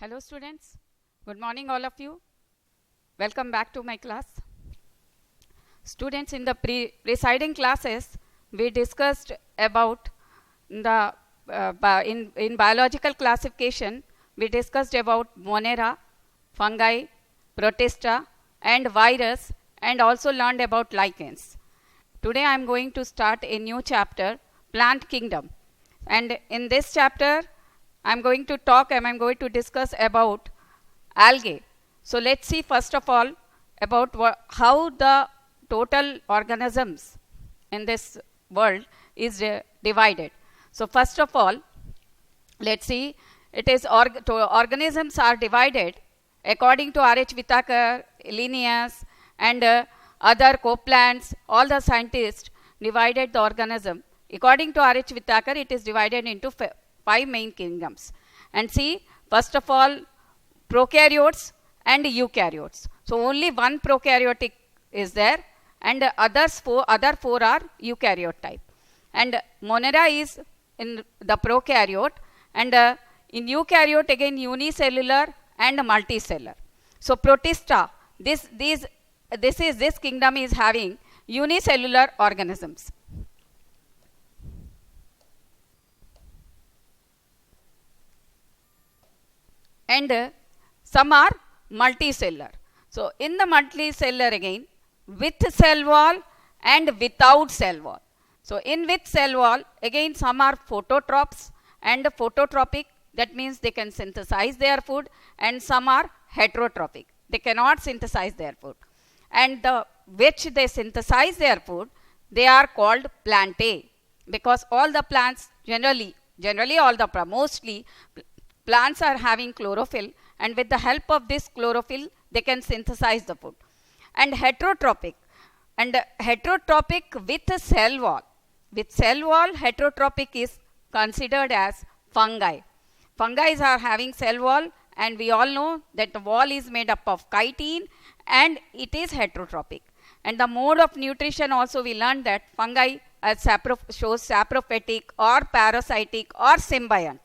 Hello students, good morning all of you. Welcome back to my class. Students, in the preceding classes, we discussed about the in biological classification, we discussed about Monera, fungi, protista and virus, and also learned about lichens. Today I am going to start a new chapter, plant kingdom. And in this chapter, I am going to discuss about algae. So let's see first of all about how the total organisms in this world is divided. So first of all, let's see, it is organisms are divided according to R.H. Whitaker, Linnaeus and other Copelands. All the scientists divided the organism. According to R.H. Whitaker, it is divided into 5 main kingdoms. And see, first of all, prokaryotes and eukaryotes. So only one prokaryotic is there, and other four are eukaryote type. And Monera is in the prokaryote, and in eukaryote again unicellular and multicellular. So protista, this kingdom is having unicellular organisms. And some are multicellular. So in the multicellular again, with cell wall and without cell wall. So in with cell wall, again some are phototropes and phototropic, that means they can synthesize their food, and some are heterotrophic, they cannot synthesize their food. And the which they synthesize their food, they are called plantae, because all the plants mostly plants are having chlorophyll, and with the help of this chlorophyll they can synthesize the food. And heterotrophic with cell wall. With cell wall, heterotrophic is considered as fungi. Fungi are having cell wall, and we all know that the wall is made up of chitin and it is heterotrophic. And the mode of nutrition also we learned that fungi shows saprophytic or parasitic or symbiont.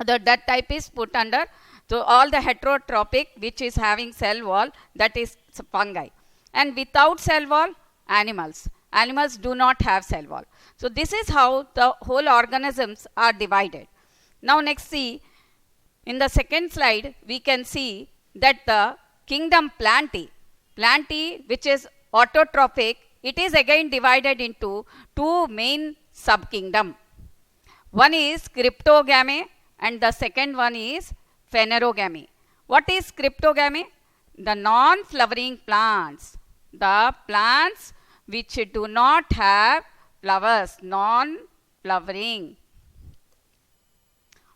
That type is put under. So all the heterotrophic which is having cell wall, that is fungi. And without cell wall, animals do not have cell wall. So this is how the whole organisms are divided. Now next see, in the second slide we can see that the kingdom plantae which is autotrophic, it is again divided into 2 main subkingdom. One is cryptogamy and the second one is phanerogamy. What is cryptogamy? The non-flowering plants. The plants which do not have flowers, non-flowering.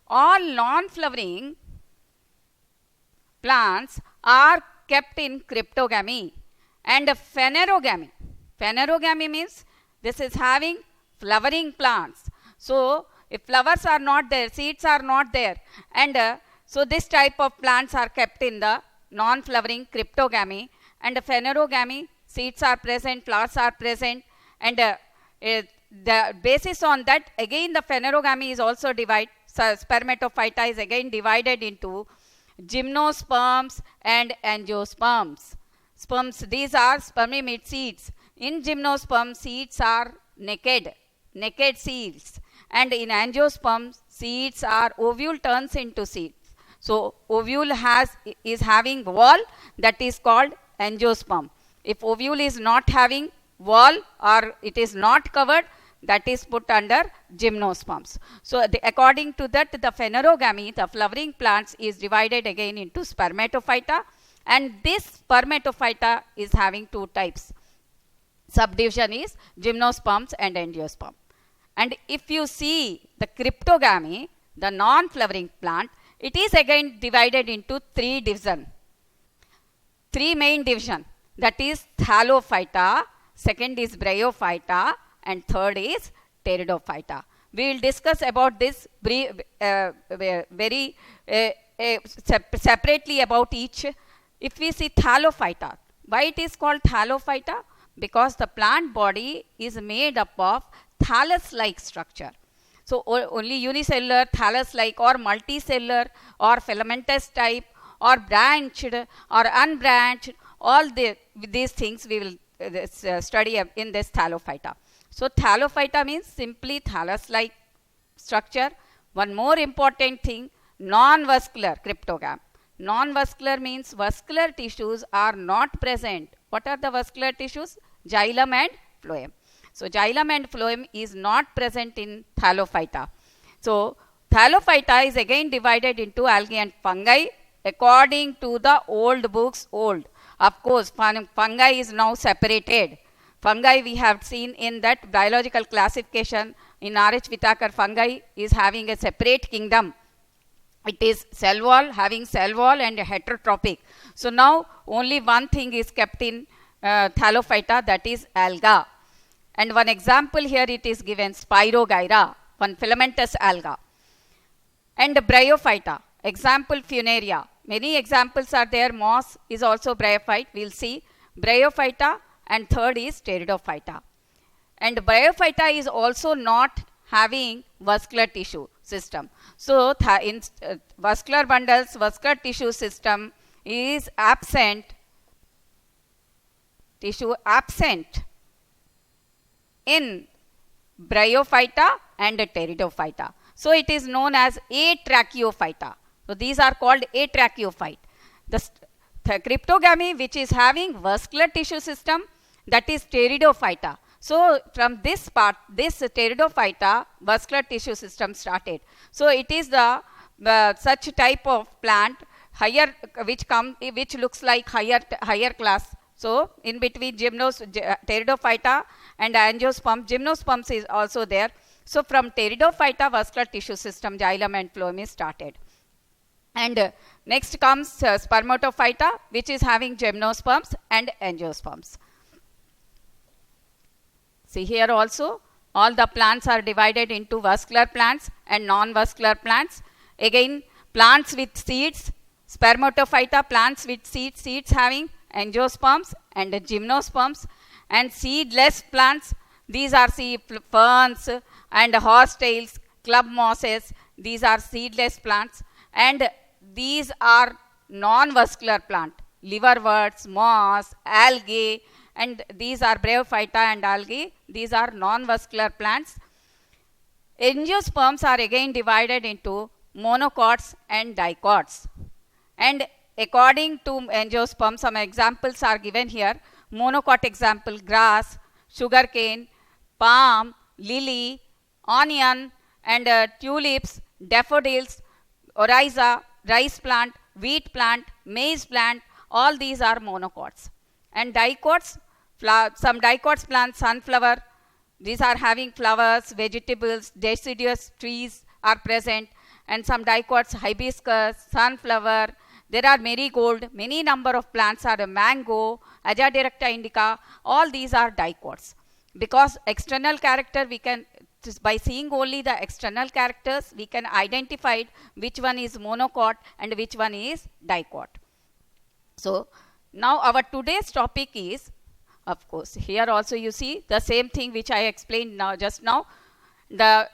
All non-flowering plants are kept in cryptogamy. And phanerogamy. Phanerogamy means this is having flowering plants. So if flowers are not there, seeds are not there, and so this type of plants are kept in the non-flowering cryptogamy. And phanerogamy, seeds are present, flowers are present, and the basis on that again the phanerogamy is also divided. So spermatophyta is again divided into gymnosperms and angiosperms. Sperms, these are spermimid seeds. In gymnosperm, seeds are naked seeds. And in angiosperm, seeds are, ovule turns into seeds. So ovule is having wall, that is called angiosperm. If ovule is not having wall or it is not covered, that is put under gymnosperms. So according to that, the phanerogamy, the flowering plants, is divided again into spermatophyta, and this spermatophyta is having 2 types. Subdivision is gymnosperms and angiosperm. And if you see the cryptogamy, the non-flowering plant, it is again divided into 3 divisions. 3 main division, that is thallophyta, second is bryophyta, and third is pteridophyta. We will discuss about this very separately about each. If we see thallophyta, why it is called thallophyta? Because the plant body is made up of thallus-like structure. So only unicellular, thallus-like or multicellular or filamentous type or branched or unbranched, all these things we will study in this Thallophyta. So Thallophyta means simply thallus-like structure. One more important thing, non-vascular cryptogam. Non-vascular means vascular tissues are not present. What are the vascular tissues? Xylem and phloem. So xylem and phloem is not present in Thallophyta. So Thallophyta is again divided into algae and fungi according to the old books. Of course, fungi is now separated. Fungi we have seen in that biological classification in R.H. Whittaker, fungi is having a separate kingdom. It is cell wall, having cell wall and heterotrophic. So now only one thing is kept in Thallophyta, that is alga. And one example here it is given, Spirogyra, one filamentous alga. And Bryophyta, example Funaria. Many examples are there. Moss is also bryophyte. We will see Bryophyta, and third is Pteridophyta. And Bryophyta is also not having vascular tissue system. So in vascular bundles, vascular tissue system is absent, tissue absent in Bryophyta and Pteridophyta. So it is known as Atracheophyta. So these are called Atracheophyte. The cryptogamy which is having vascular tissue system, that is Pteridophyta. So from this part, this Pteridophyta vascular tissue system started. So it is the such type of plant higher which looks like higher class. So in between Pteridophyta and Angiosperms, Gymnosperms is also there. So from Pteridophyta vascular tissue system, xylem and phloem is started. And next comes Spermatophyta, which is having Gymnosperms and Angiosperms. See here also, all the plants are divided into vascular plants and non-vascular plants. Again, plants with seeds, Spermatophyta, plants with seeds having Angiosperms and Gymnosperms. And seedless plants, these are ferns and horsetails, club mosses, these are seedless plants. And these are non-vascular plant, liverworts, moss, algae, and these are Bryophyta and algae. These are non-vascular plants. Angiosperms are again divided into monocots and dicots. And according to angiosperms, some examples are given here. Monocot example, grass, sugarcane, palm, lily, onion, and tulips, daffodils, oryza, rice plant, wheat plant, maize plant, all these are monocots. And dicots, some dicots plants, sunflower, these are having flowers, vegetables, deciduous trees are present. And some dicots, hibiscus, sunflower, there are marigold, many number of plants are mango, Aja directa indica, all these are dicots. Because external character we can, by seeing only the external characters, we can identify which one is monocot and which one is dicot. So now our today's topic is, of course, here also you see the same thing which I explained now just now. The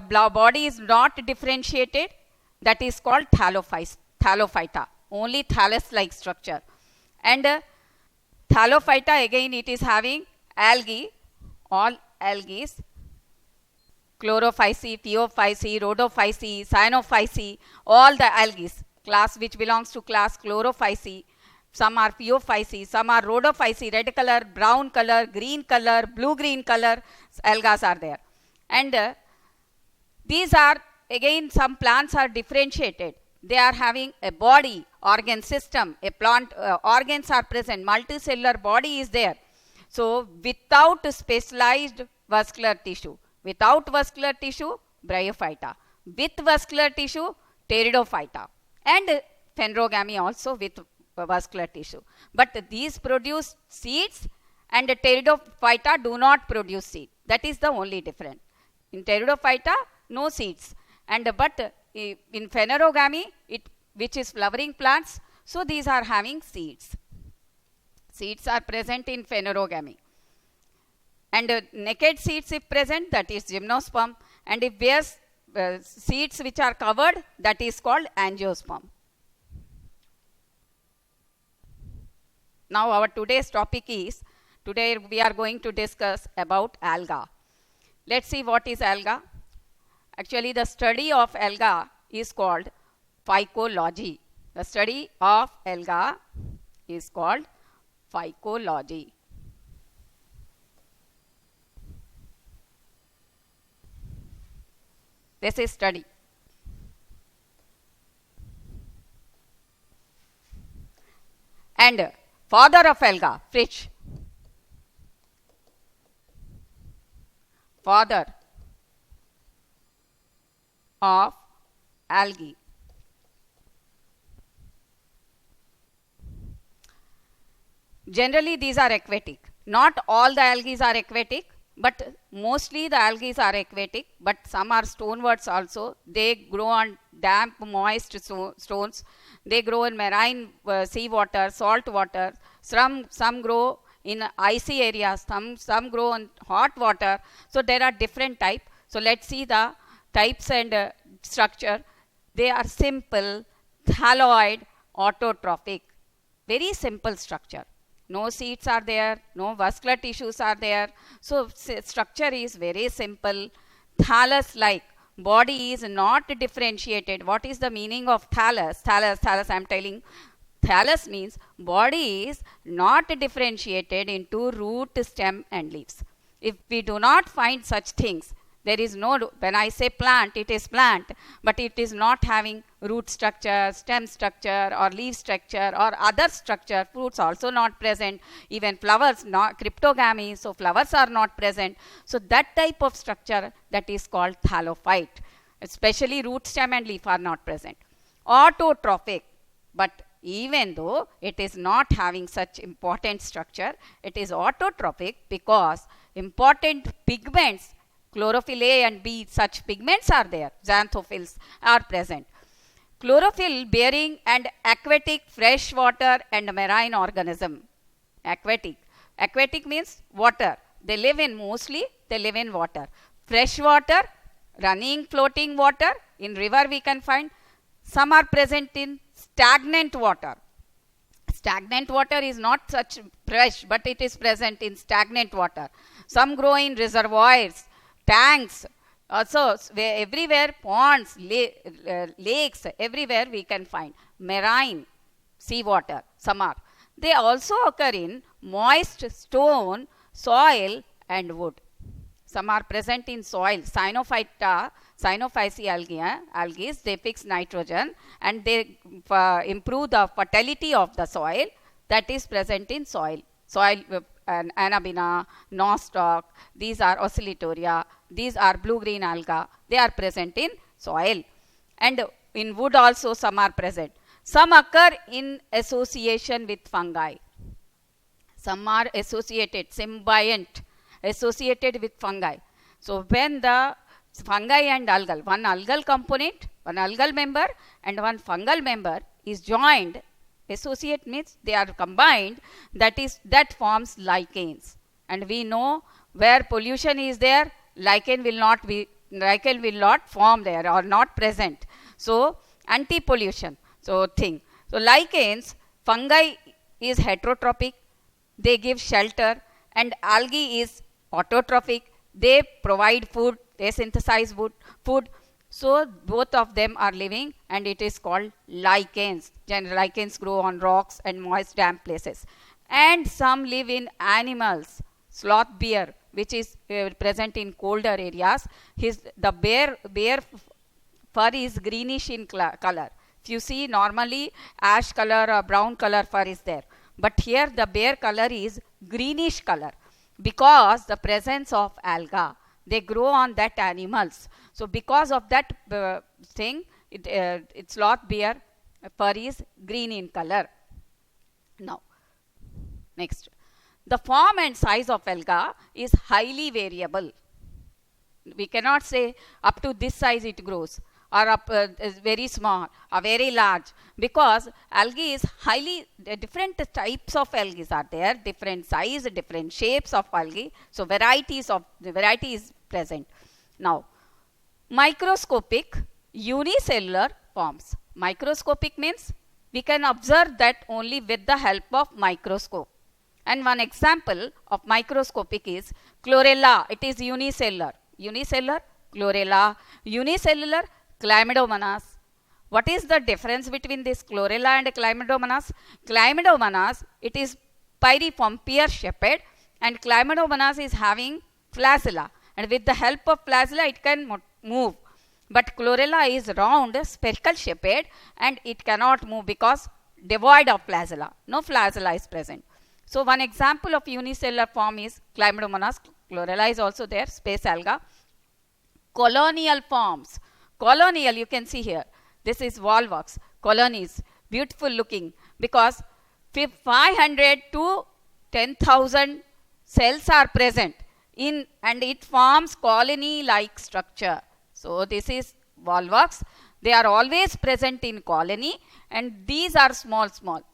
body is not differentiated, that is called Thallophyta, only thallus-like structure. And Thallophyta again it is having algae, all algae, Chlorophyceae, Phaeophyceae, Rhodophyceae, Cyanophyceae, all the algae, class which belongs to class Chlorophyceae. Some are Phaeophyceae, some are Rhodophyceae, red color, brown color, green color, blue-green color, algas are there. And these are, again, some plants are differentiated. They are having a body, organ system, a plant, organs are present, multicellular body is there. So without specialized vascular tissue, without vascular tissue, Bryophyta. With vascular tissue, Pteridophyta. And Phanerogamy also with vascular tissue. But these produce seeds and Pteridophyta do not produce seed. That is the only difference. In Pteridophyta, no seeds. But in Phanerogamy, which is flowering plants, so these are having seeds. Seeds are present in Phanerogamy. And naked seeds if present, that is Gymnosperm. and it bears seeds which are covered, that is called angiosperm. Now our today's topic is, today we are going to discuss about alga. Let's see what is alga. Actually, the study of alga is called phycology. The study of alga is called phycology. This is study. And father of alga, Fritsch. Father of algae. Generally, these are aquatic. Not all the algae are aquatic, but mostly the algae are aquatic, but some are stonewarts also. They grow on damp, moist stones. They grow in marine seawater, salt water. Some grow in icy areas, some grow in hot water. So there are different types. So let's see the types and structure. They are simple, thalloid, autotrophic. Very simple structure. No seeds are there, no vascular tissues are there. So structure is very simple. Thallus-like. Body is not differentiated. What is the meaning of thallus? Thallus I am telling. Thallus means body is not differentiated into root, stem and leaves. If we do not find such things, there is no, when I say plant, it is plant, but it is not having root structure, stem structure or leaf structure or other structure. Fruits also not present, even flowers, not cryptogamy, so flowers are not present. So that type of structure, that is called thallophyte. Especially root, stem and leaf are not present. Autotrophic, but even though it is not having such important structure, it is autotrophic because important pigments, chlorophyll A and B, such pigments are there, xanthophylls are present. Chlorophyll bearing and aquatic, freshwater and marine organism. Aquatic. Aquatic means water. They live in, mostly they live in water. Freshwater, running, floating water, in river we can find. Some are present in stagnant water. Stagnant water is not such fresh, but it is present in stagnant water. Some grow in reservoirs, tanks, also everywhere, ponds, lakes, everywhere we can find. Marine, seawater, some are. They also occur in moist stone, soil and wood. Some are present in soil. Cyanophyta, Cyanophyceae algae, they fix nitrogen and they improve the fertility of the soil, that is present in soil. Soil, Anabina, nostoc, these are oscillatoria, these are blue-green alga, they are present in soil. And in wood also some are present. Some occur in association with fungi. Some are associated, symbiont, associated with fungi. So when the fungi and algal, one algal component, one algal member and one fungal member is joined, associate means they are combined, that forms lichens. And we know where pollution is there, lichen will not form there or not present. So anti-pollution. So lichens, fungi is heterotrophic, they give shelter, and algae is autotrophic, they provide food, they synthesize food. So both of them are living and it is called lichens. Lichens grow on rocks and moist damp places. And some live in animals. Sloth bear, which is present in colder areas, the bear fur is greenish in color. If you see, normally ash color or brown color fur is there. But here the bear color is greenish color because the presence of alga. They grow on that animals. So because of that it's sloth bear fur is green in color. Now, next. The form and size of alga is highly variable. We cannot say up to this size it grows or up is very small or very large, because algae is highly, different types of algae are there, different size, different shapes of algae. So variety is present. Now, microscopic unicellular forms. Microscopic means we can observe that only with the help of microscope. And one example of microscopic is chlorella. It is unicellular. Unicellular, chlorella. Unicellular, chlamydomonas. What is the difference between this chlorella and chlamydomonas? Chlamydomonas, it is pyriform, pear-shaped, and chlamydomonas is having flagella. And with the help of flagella, it can move. But chlorella is round, spherical shaped, and it cannot move because devoid of flagella. No flagella is present. So one example of unicellular form is chlamydomonas. Chlorella is also there, space alga. Colonial forms. Colonial, you can see here. This is volvox. Colonies, beautiful looking because 500 to 10,000 cells are present in, and it forms colony-like structure. So this is volvox. They are always present in colony, and these are small.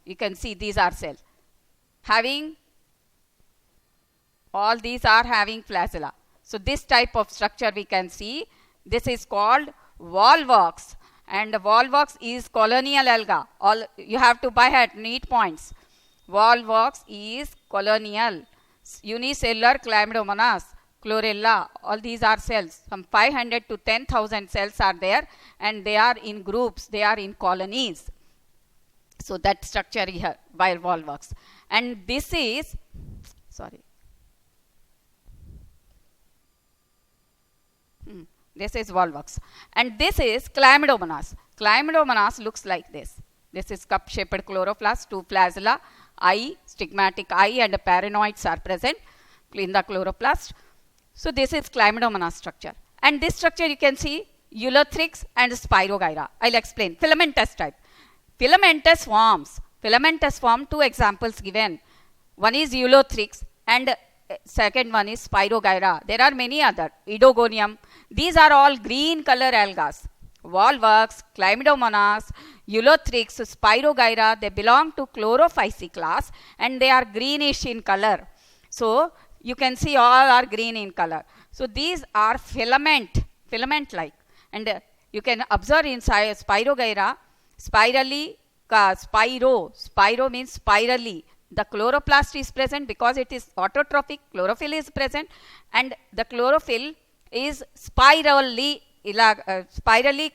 You can see these are cells. All these are having flagella. So this type of structure we can see. This is called volvox, and volvox is colonial alga. All you have to buy at neat points. Volvox is colonial, unicellular chlamydomonas, chlorella. All these are cells. Some 500 to 10,000 cells are there, and they are in groups. They are in colonies. So that structure here by volvox. And this is, this is volvox. And this is chlamydomonas. Chlamydomonas looks like this. This is cup-shaped chloroplast, two flagella, eye, stigmatic eye, and paranoids are present in the chloroplast. So this is chlamydomonas structure. And this structure you can see Ulothrix and Spirogyra. I'll explain. Filamentous type. Filamentous forms. Filamentous form, two examples given. One is Ulothrix and second one is Spirogyra. There are many other. Idogonium. These are all green color algas. Volvox, chlamydomonas, Ulothrix, Spirogyra, they belong to Chlorophyceae class and they are greenish in color. So you can see all are green in color. So these are filament-like. And you can observe in Spirogyra, Spiro means spirally. The chloroplast is present because it is autotrophic. Chlorophyll is present, and the chlorophyll is spirally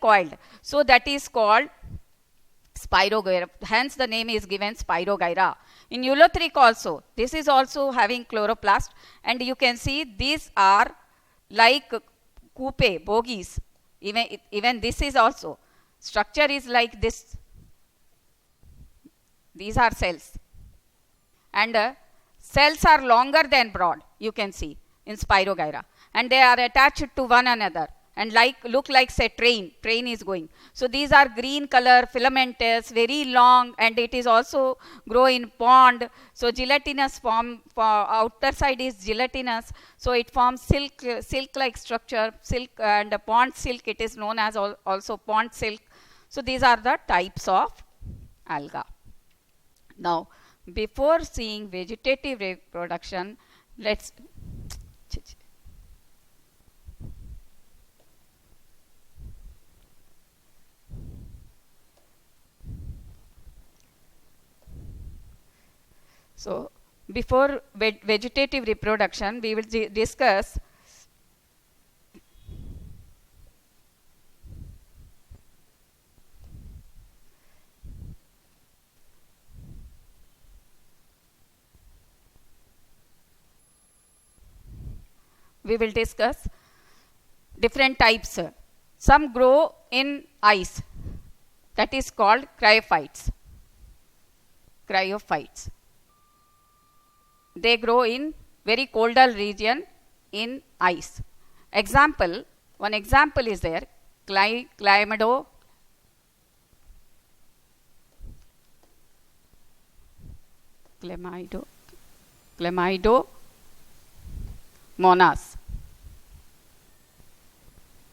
coiled. So that is called Spirogyra. Hence the name is given Spirogyra. In Ulothrix also, this is also having chloroplast, and you can see these are like coupe, bogies. Even this is also. Structure is like this. These are cells. And cells are longer than broad, you can see in Spirogyra. And they are attached to one another and look like say train is going. So these are green color, filamentous, very long, and it is also grow in pond. So gelatinous form, for outer side is gelatinous. So it forms silk-like structure, silk and pond silk. It is known as also pond silk. So these are the types of alga. Now, before seeing vegetative reproduction, let's so before vegetative reproduction, we will discuss different types. Some grow in ice, that is called cryophytes. They grow in very colder region in ice. One example is there, Chlamydomonas.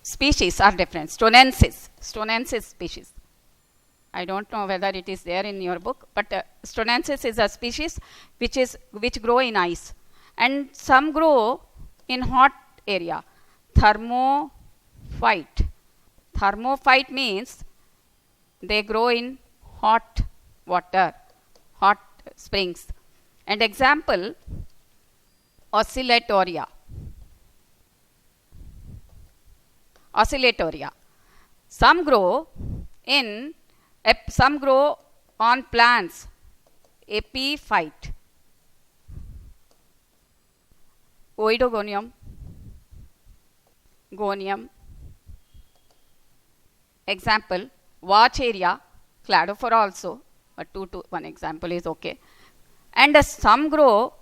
Species are different. Stonensis species. I don't know whether it is there in your book, but Stonensis is a species which grow in ice, and some grow in hot area. Thermophyte. Thermophyte means they grow in hot water, hot springs. And example, Oscillatoria. Oscillatoria. Some grow on plants, epiphyte. Oidogonium, gonium. Example, Vacheria, cladophora also, but one example is okay. And some grow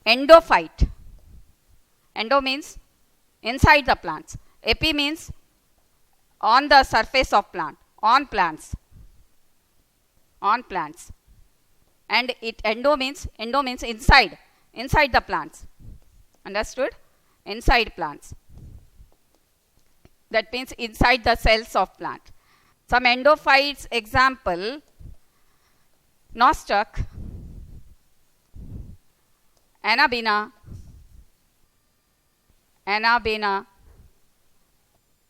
endophyte. Endo means inside the plants. Epi means on the surface of plant, on plants. And endo means inside the plants. Understood? Inside plants. That means inside the cells of plant. Some endophytes, example, nostoc, Anabaena.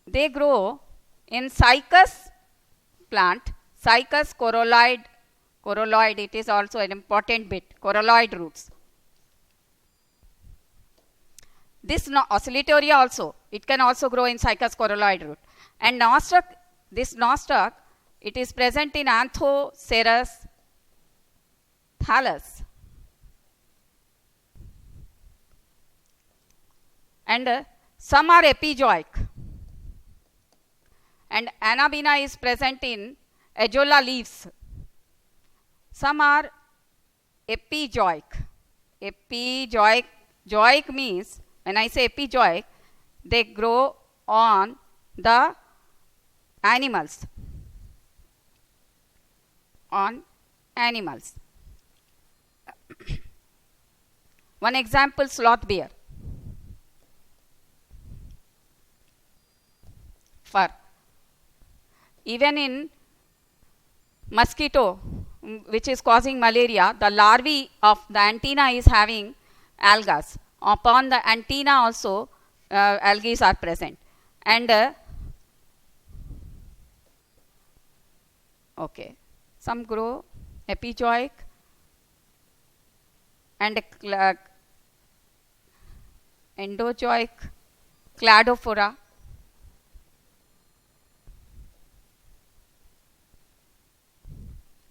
They grow in Cycas plant, Cycas corolloid, it is also an important bit, corolloid roots. This Oscillatoria also, it can also grow in Cycas corolloid root. And this nostoc, it is present in Anthocerus thallus. And some are epizoic. And Anabaena is present in Azolla leaves. Some are epizoic. Zoic means, when I say epizoic, they grow on the animals. One example, sloth bear. Fur. Even in mosquito, which is causing malaria, the larvae of the antenna is having algae. Upon the antenna also algae are present. And okay, some grow epizoic and endozoic, cladophora.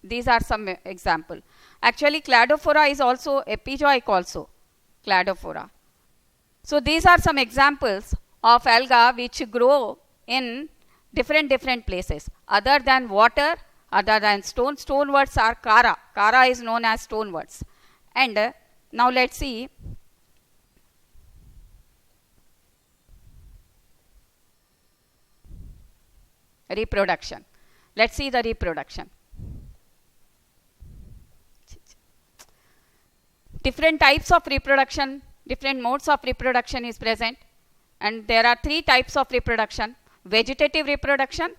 These are some example. Actually, cladophora is also epizoic also, cladophora. So these are some examples of alga which grow in different places. Other than water, other than stone, stoneworts are chara. Chara is known as stoneworts. And now let's see reproduction. Let's see the reproduction. Different types of reproduction, different modes of reproduction is present, and there are 3 types of reproduction: vegetative reproduction,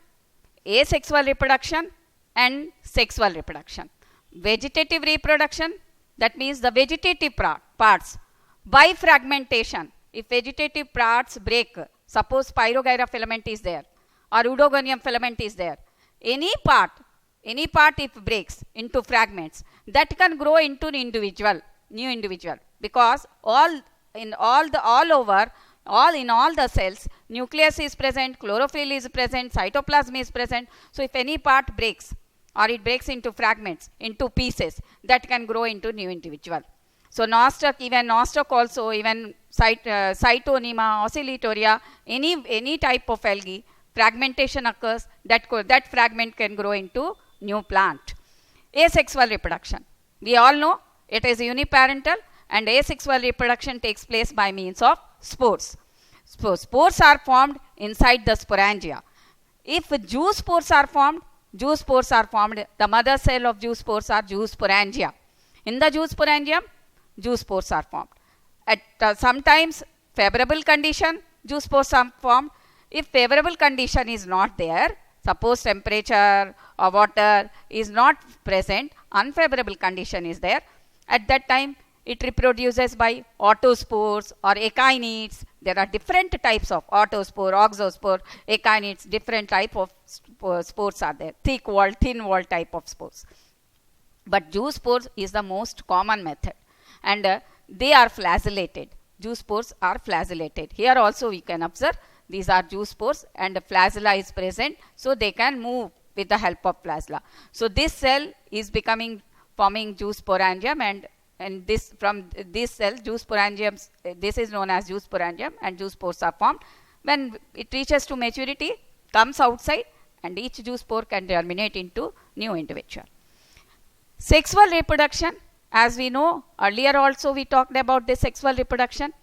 asexual reproduction, and sexual reproduction. Vegetative reproduction, that means the vegetative parts by fragmentation. If vegetative parts break, suppose Pyrogyra filament is there or Oedogonium filament is there, any part if breaks into fragments, that can grow into an new individual, because in all the cells, nucleus is present, chlorophyll is present, cytoplasm is present. So if any part breaks or it breaks into fragments, into pieces, that can grow into new individual. So nostoc also, even Cytonema, Oscillatoria, any type of algae, fragmentation occurs, that fragment can grow into new plant. Asexual reproduction, we all know it is uniparental, and asexual reproduction takes place by means of spores. Spores are formed inside the sporangia. If zoospores are formed, the mother cell of zoospores are zoosporangia. In the zoosporangium, zoospores are formed. At sometimes favorable condition, zoospores are formed. If favorable condition is not there, suppose temperature or water is not present, unfavorable condition is there, at that time it reproduces by autospores or echinids. There are different types of autospore, oxospore, echinids, different type of spores are there. Thick wall, thin wall type of spores. But zoospores is the most common method, and they are flagellated. Zoospores are flagellated. Here also we can observe these are zoospores and flagella is present, so they can move with the help of flagella. So this cell is forming zoosporangium, and this from this cell zoosporangiums, this is known as zoosporangium, and zoospores are formed. When it reaches to maturity, comes outside, and each zoospore can germinate into new individual. Sexual reproduction, as we know, earlier also we talked about the sexual reproduction,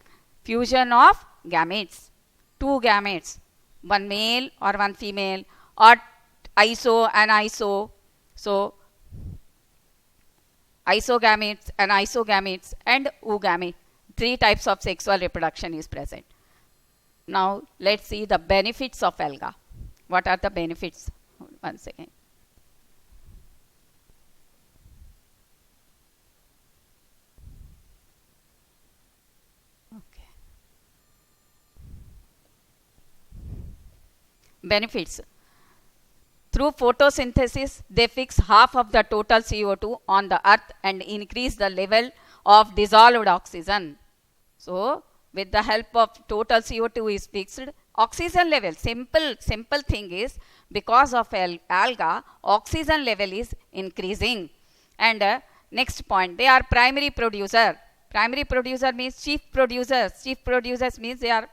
fusion of gametes, two gametes, one male or one female, or iso and iso. So isogametes and isogametes and oogamete, three types of sexual reproduction is present. Now let's see the benefits of alga. What are the benefits? Once again. Okay. Benefits. Through photosynthesis, they fix half of the total CO2 on the earth and increase the level of dissolved oxygen. So, with the help of total CO2 is fixed, oxygen level, simple thing is, because of alga, oxygen level is increasing. And next point, they are primary producer. Primary producer means chief producers. Chief producers means they are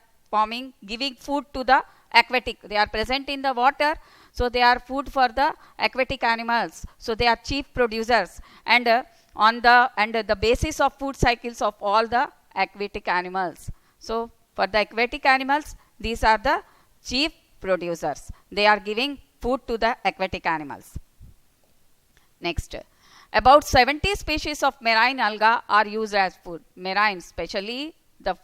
giving food to the aquatic. They are present in the water, so they are food for the aquatic animals. So they are chief producers, and the basis of food cycles of all the aquatic animals. So for the aquatic animals, these are the chief producers. They are giving food to the aquatic animals. Next, about 70 species of marine alga are used as food. Marine, especially the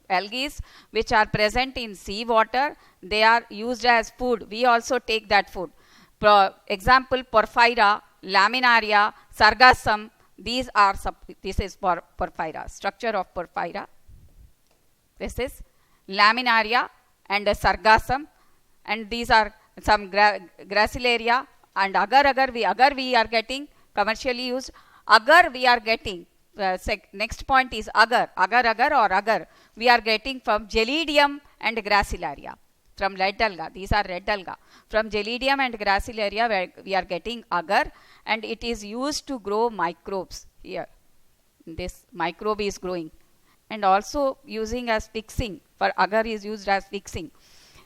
algae which are present in sea water, they are used as food. We also take that food. Example, Porphyra, Laminaria, Sargassum. This is Porphyra. Structure of Porphyra. This is Laminaria and Sargassum, and these are some Gracilaria and agar we are getting commercially used. Agar we are getting. Next point is agar or agar. We are getting from Gelidium and Gracilaria, from red alga. These are red alga. From Gelidium and Gracilaria we are getting agar, and it is used to grow microbes. Here this microbe is growing, and also using as fixing. For agar is used as fixing.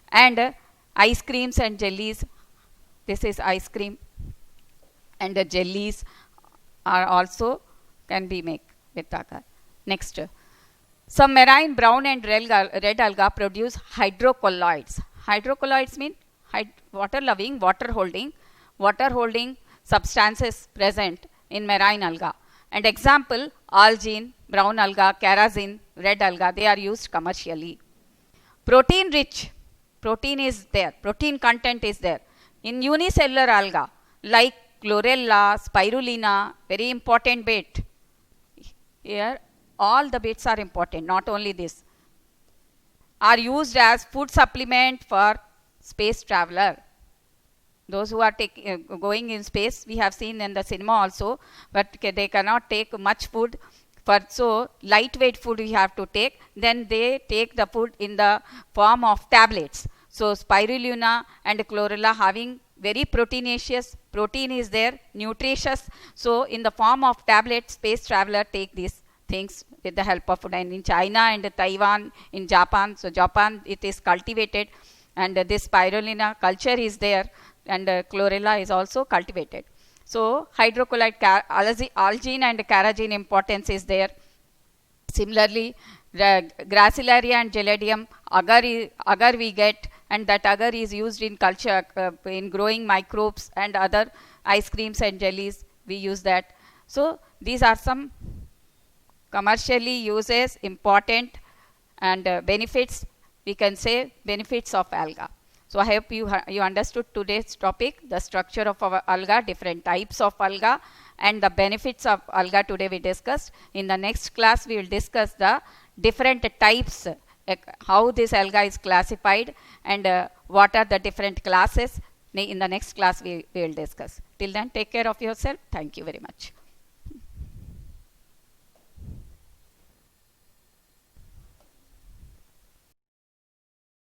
And ice creams and jellies. This is ice cream, and the jellies are also can be made with agar. Next, some marine brown and red alga produce hydrocolloids. Hydrocolloids mean water-loving, water-holding substances present in marine alga. And example, algine, brown alga, charazine, red alga, they are used commercially. Protein rich, protein is there, protein content is there in unicellular alga like chlorella, spirulina, very important bit. Here all the bits are important, not only this. Are used as food supplement for space traveler. Those who are going in space, we have seen in the cinema also, but they cannot take much food. So lightweight food we have to take. Then they take the food in the form of tablets. So spirulina and chlorella having very proteinaceous, protein is there, nutritious. So in the form of tablets, space traveler take these things with the help of food. And in China and Taiwan, in Japan, so Japan it is cultivated, and this spirulina culture is there, and chlorella is also cultivated. So hydrocolloid, algine and charazine importance is there. Similarly, Gracilaria and Gelidium, agar we get, and that agar is used in culture, in growing microbes and other ice creams and jellies, we use that. So these are some commercially uses, important, and benefits, we can say benefits of alga. So I hope you understood today's topic, the structure of our alga, different types of alga, and the benefits of alga today we discussed. In the next class we will discuss the different types, how this alga is classified, and what are the different classes. In the next class we will discuss. Till then, take care of yourself. Thank you very much.